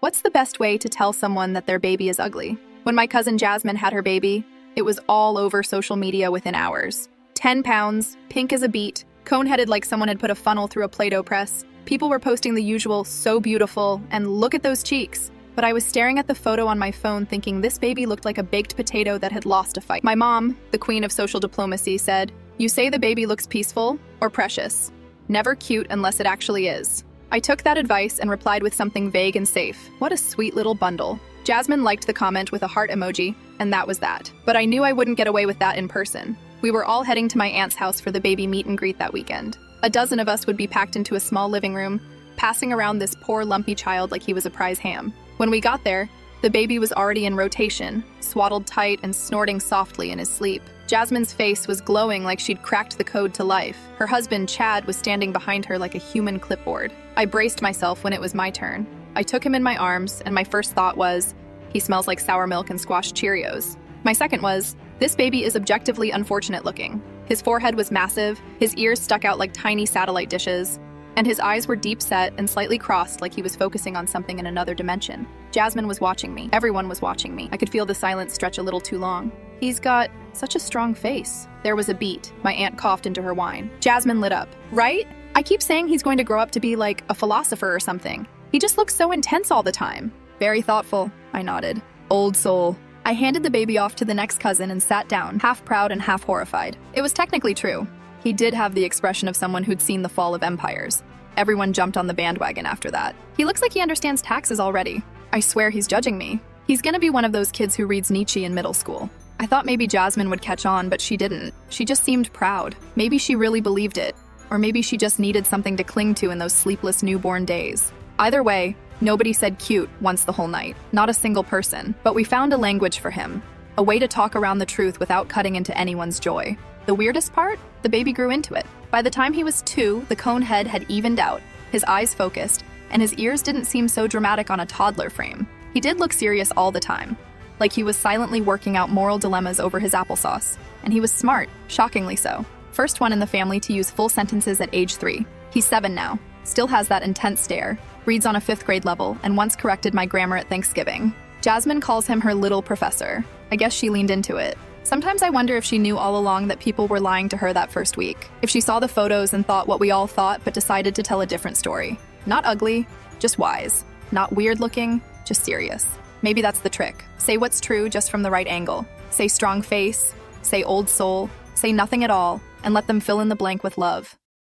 What's the best way to tell someone that their baby is ugly? When my cousin Jasmine had her baby, it was all over social media within hours. 10 pounds, pink as a beet, cone-headed like someone had put a funnel through a Play-Doh press. People were posting the usual, so beautiful, and look at those cheeks. But I was staring at the photo on my phone thinking this baby looked like a baked potato that had lost a fight. My mom, the queen of social diplomacy, said, "You say the baby looks peaceful or precious. Never cute unless it actually is." I took that advice and replied with something vague and safe. What a sweet little bundle. Jasmine liked the comment with a heart emoji, and that was that. But I knew I wouldn't get away with that in person. We were all heading to my aunt's house for the baby meet and greet that weekend. A dozen of us would be packed into a small living room, passing around this poor lumpy child like he was a prize ham. When we got there, the baby was already in rotation, swaddled tight and snorting softly in his sleep. Jasmine's face was glowing like she'd cracked the code to life. Her husband, Chad, was standing behind her like a human clipboard. I braced myself when it was my turn. I took him in my arms, and my first thought was, he smells like sour milk and squashed Cheerios. My second was, this baby is objectively unfortunate looking. His forehead was massive, his ears stuck out like tiny satellite dishes, and his eyes were deep set and slightly crossed like he was focusing on something in another dimension. Jasmine was watching me. Everyone was watching me. I could feel the silence stretch a little too long. He's got such a strong face. There was a beat. My aunt coughed into her wine. Jasmine lit up. Right? I keep saying he's going to grow up to be like a philosopher or something. He just looks so intense all the time. Very thoughtful, I nodded. Old soul. I handed the baby off to the next cousin and sat down, half proud and half horrified. It was technically true. He did have the expression of someone who'd seen the fall of empires. Everyone jumped on the bandwagon after that. He looks like he understands taxes already. I swear he's judging me. He's gonna be one of those kids who reads Nietzsche in middle school. I thought maybe Jasmine would catch on, but she didn't. She just seemed proud. Maybe she really believed it. Or maybe she just needed something to cling to in those sleepless newborn days. Either way, nobody said cute once the whole night. Not a single person. But we found a language for him. A way to talk around the truth without cutting into anyone's joy. The weirdest part? The baby grew into it. By the time he was 2, the cone head had evened out, his eyes focused, and his ears didn't seem so dramatic on a toddler frame. He did look serious all the time, like he was silently working out moral dilemmas over his applesauce. And he was smart, shockingly so. First one in the family to use full sentences at age 3. He's 7 now, still has that intense stare, reads on a 5th grade level, and once corrected my grammar at Thanksgiving. Jasmine calls him her little professor. I guess she leaned into it. Sometimes I wonder if she knew all along that people were lying to her that first week. If she saw the photos and thought what we all thought but decided to tell a different story. Not ugly, just wise. Not weird looking, just serious. Maybe that's the trick. Say what's true just from the right angle. Say strong face, say old soul, say nothing at all, and let them fill in the blank with love.